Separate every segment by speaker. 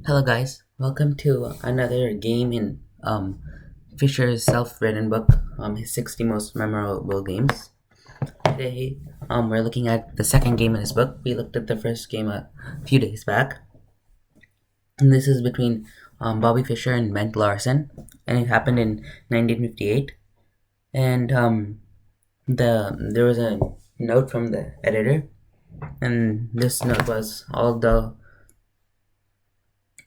Speaker 1: Hello guys, welcome to another game in Fischer's self-written book, his 60 most memorable games. Today, we're looking at the second game in his book. We looked at the first game a few days back, and this is between Bobby Fischer and Larsen, and it happened in 1958. And there was a note from the editor, and this note was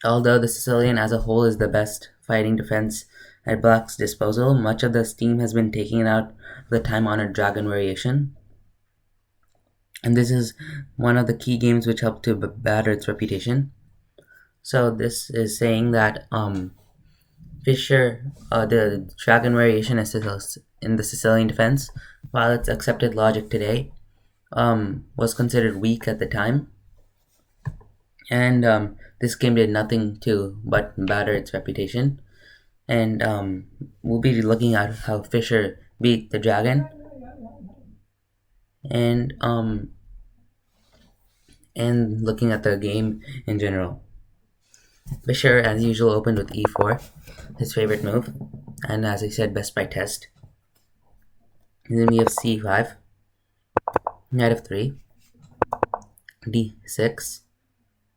Speaker 1: although the Sicilian as a whole is the best fighting defense at Black's disposal, much of the steam has been taken out of the time-honored Dragon variation, and this is one of the key games which helped to batter its reputation. So this is saying that Fischer, the Dragon variation in the Sicilian defense, while it's accepted logic today, was considered weak at the time, and this game did nothing to but batter its reputation. And we'll be looking at how Fischer beat the Dragon, and looking at the game in general. Fischer, as usual, opened with e4, his favorite move, and as I said, best by test. And then we have c5, knight f3, d6.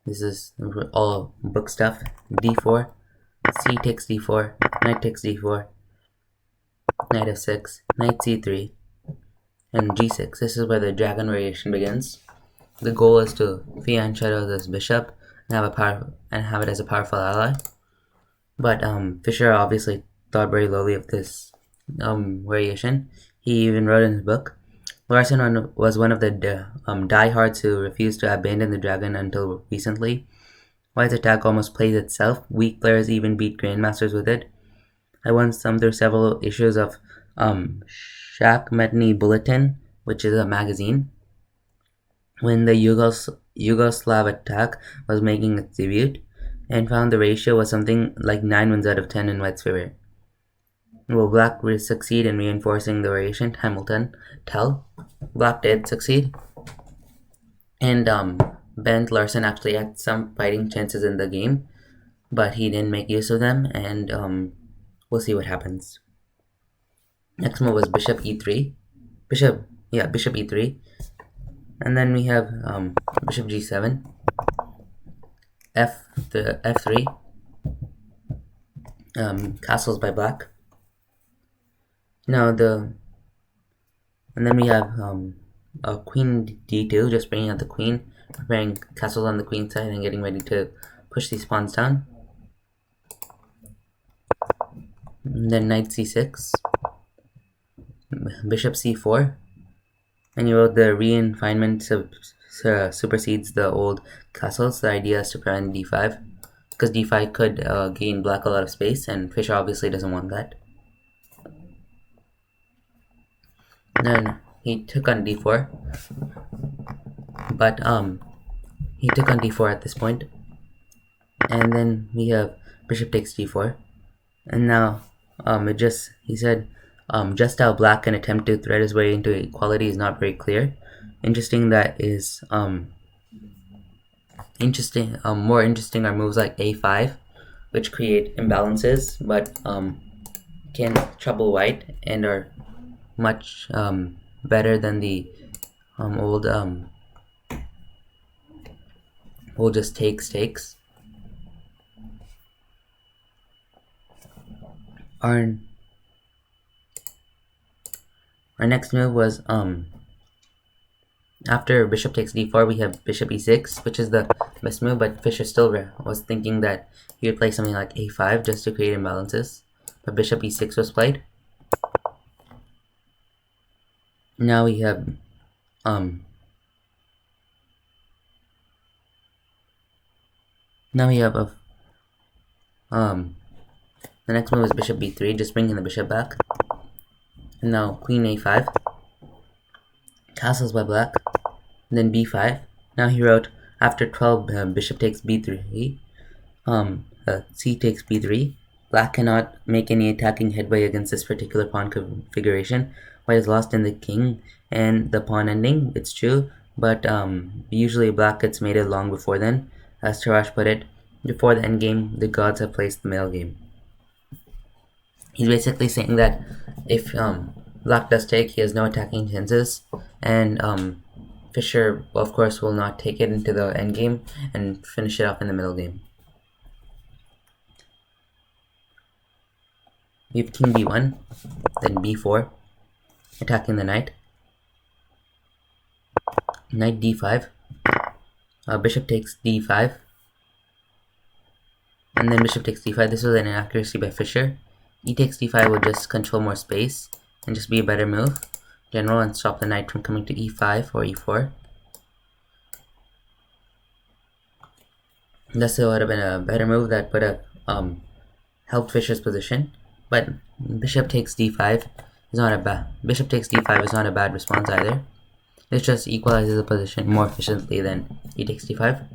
Speaker 1: This is all book stuff. d4, c takes d4, knight takes d4, knight f6, knight c3, and g6. This is where the Dragon variation begins. The goal is to fianchetto shadow this bishop and have it as a powerful ally. But Fischer obviously thought very lowly of this variation. He even wrote in his book, Larsen was one of the diehards who refused to abandon the Dragon until recently. White's attack almost plays itself. Weak players even beat grandmasters with it. I once thumbed through several issues of Shachmatny Bulletin, which is a magazine, when the Yugoslav attack was making its debut, and found the ratio was something like 9 wins out of 10 in White's favor. Will Black succeed in reinforcing the variation? Hamilton tell. Black did succeed, and Larsen actually had some fighting chances in the game, but he didn't make use of them, and we'll see what happens. Next move was bishop e3, bishop e3, and then we have bishop g7, f3, castles by Black. And then we have a queen d2, just bringing out the queen, preparing castles on the queen side and getting ready to push these pawns down. And then knight c6, bishop c4, and you wrote the refinement supersedes the old castles. The idea is to prevent d5, because d5 could gain Black a lot of space, and Fischer obviously doesn't want that. Then he took on d4, but he took on d4 at this point, and then we have bishop takes d4, and now he said just how Black can attempt to thread his way into equality is not very clear. Interesting more interesting are moves like a5, which create imbalances but can trouble White and are much better than the old just takes. Our next move was after bishop takes d4, we have bishop e6, which is the best move, but Fischer still was thinking that he would play something like a5 just to create imbalances, but bishop e6 was played. Now we have the next move is bishop b3, just bringing the bishop back. And now queen a5, castles by Black, and then b5. Now he wrote, after 12, bishop takes b3, c takes b3. Black cannot make any attacking headway against this particular pawn configuration. White is lost in the king and the pawn ending, it's true, but usually Black gets mated long before then. As Tarash put it, before the endgame, the gods have placed the middle game. He's basically saying that if Black does take, he has no attacking chances, and Fischer, of course, will not take it into the endgame and finish it off in the middle game. We have king b1, then b4, attacking the knight. Knight d5, bishop takes d5, and then bishop takes d5. This was an inaccuracy by Fischer. E takes d5 will just control more space and just be a better move, general, and stop the knight from coming to e5 or e4. Thus, it would have been a better move that would have helped Fischer's position. But bishop takes d5 is not a bad response either. It just equalizes the position more efficiently than e takes d5.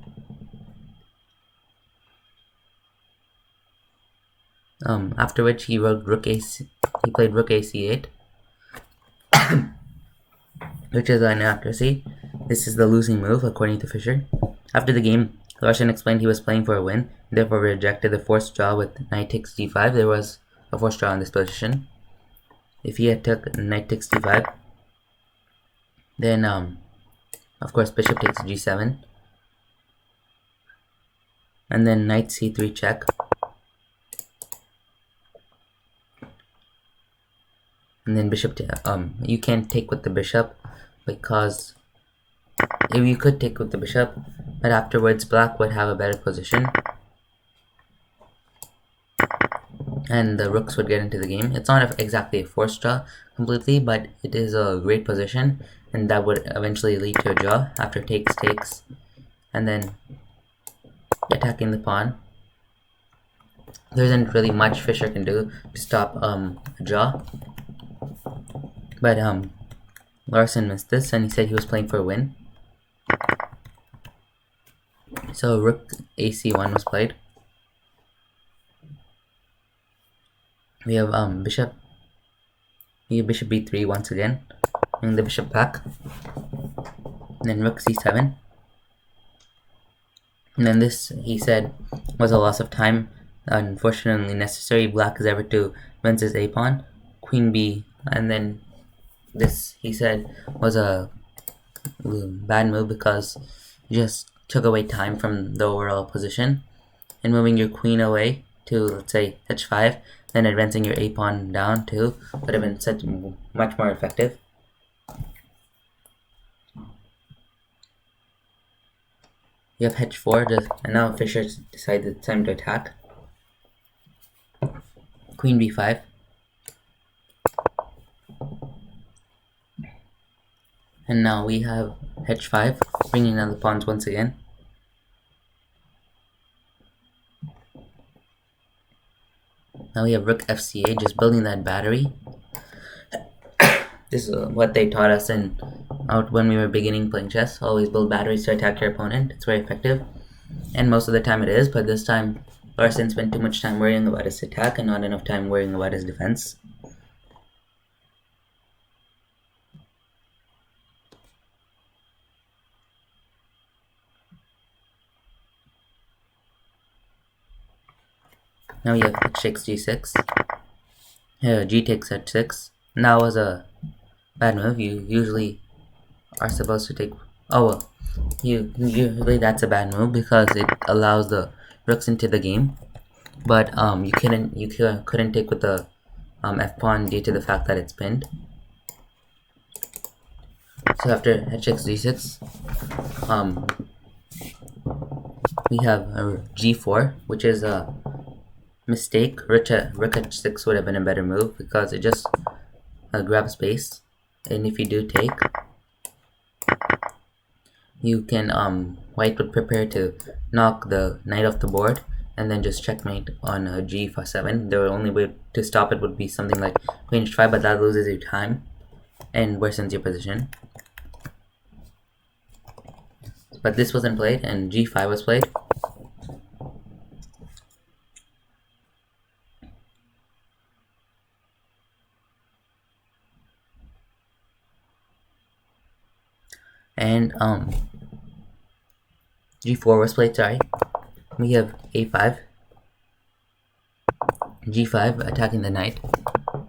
Speaker 1: After which he played rook ac8, which is an inaccuracy. This is the losing move according to Fischer. After the game, Larsen explained he was playing for a win, therefore rejected the forced draw with knight takes d5. There was a forced draw in this position. If he had took knight takes d5, then of course bishop takes g7, and then knight c3 check. And then bishop, you can't take with the bishop because if you could take with the bishop, but afterwards Black would have a better position and the rooks would get into the game. It's not exactly a forced draw completely, but it is a great position, and that would eventually lead to a draw after takes, and then attacking the pawn. There isn't really much Fischer can do to stop a draw. But Larsen missed this, and he said he was playing for a win. So rook ac1 was played. We have bishop b3 once again, bring the bishop back. And then rook c7. And then this, he said, was a loss of time, unfortunately necessary. Black is ever to advance his a pawn, queen b, and then this, he said, was a bad move because you just took away time from the overall position. And moving your queen away to, let's say, h5, then advancing your a pawn down too would have been much more effective. You have h4, and now Fischer decided it's time to attack. Queen b5. And now we have h5, bringing down the pawns once again. Now we have rook fc8, just building that battery. This is what they taught us when we were beginning playing chess. Always build batteries to attack your opponent. It's very effective. And most of the time it is, but this time Larsen spent too much time worrying about his attack and not enough time worrying about his defense. Now we have h takes g6. G takes h6. Now was a bad move. You usually are supposed to take. Oh well, usually that's a bad move because it allows the rooks into the game. But you couldn't take with the f pawn due to the fact that it's pinned. So after h takes g6, we have a g4, which is a mistake. Rook h6 would have been a better move because it just grabs space, and if you do take, you can white would prepare to knock the knight off the board and then just checkmate on g7. The only way to stop it would be something like queen h5, but that loses you time and worsens your position. But this wasn't played, and g5 was played. And g4 was played, sorry. we have a5, g5, attacking the knight.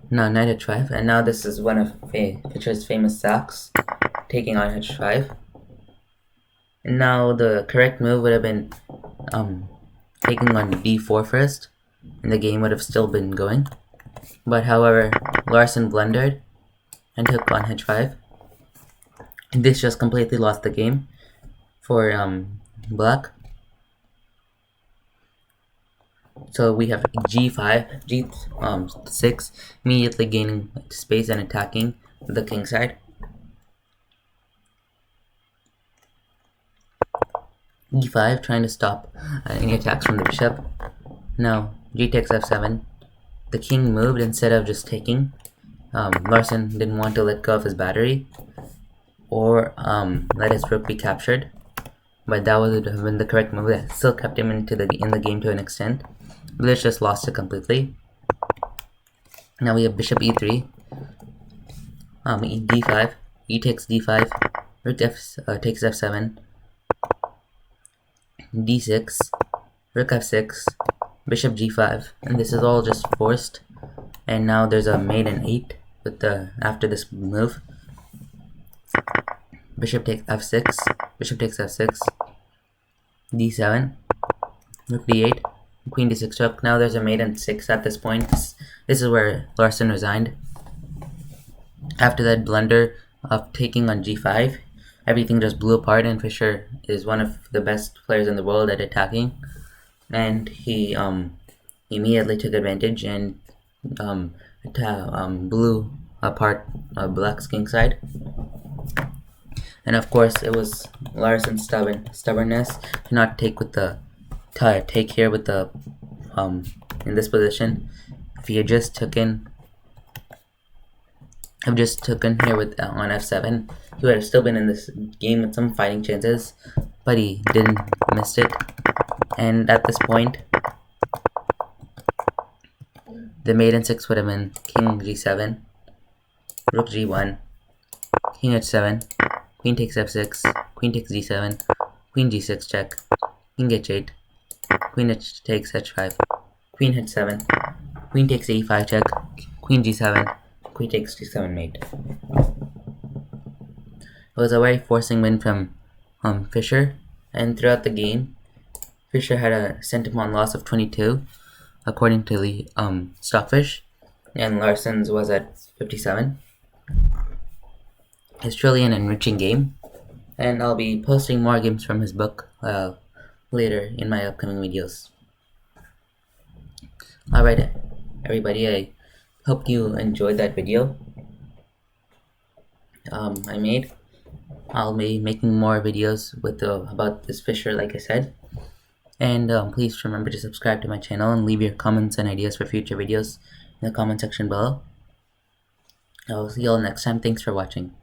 Speaker 1: Now knight h5, and now this is one of Fischer's famous sacks, taking on h5. And now the correct move would have been taking on d4 first, and the game would have still been going. But however, Larsen blundered and took on h5. And this just completely lost the game for black. So we have g5, g6, immediately gaining space and attacking the king side. e5, trying to stop any attacks from the bishop. Now g takes f7. The king moved instead of just taking. Larsen didn't want to let go of his battery or let his rook be captured, but that would have been the correct move. That still kept him in the game to an extent. Bliss just lost it completely. Now we have bishop e3, d5, e takes d5, rook takes f7, d6, rook f6, bishop g5, and this is all just forced. And now there's a mate in 8 with after this move. Bishop takes f6, bishop takes f6, d7, rook d8, queen d6 rook. Now there's a mate in 6 at this point. This is where Larsen resigned. After that blunder of taking on g5, everything just blew apart, and Fischer is one of the best players in the world at attacking, and he immediately took advantage and blew apart black's king side. And of course, it was Larsen's stubbornness to not take here with the in this position. If he had just taken here with on f7, he would have still been in this game with some fighting chances, but he didn't, missed it. And at this point, the mate in 6 would have been king g7, rook g1, king h7, queen takes f6, queen takes d7, queen g6 check, king h8, queen takes h5, queen h7, queen takes e5 check, queen g7, queen takes g7 mate. It was a very forcing win from Fischer, and throughout the game, Fischer had a centipoint loss of 22, according to the Stockfish, and Larsen's was at 57. It's truly an enriching game, and I'll be posting more games from his book later in my upcoming videos. Alright, everybody, I hope you enjoyed that video I made. I'll be making more videos with about this Fischer, like I said. And please remember to subscribe to my channel and leave your comments and ideas for future videos in the comment section below. I'll see you all next time. Thanks for watching.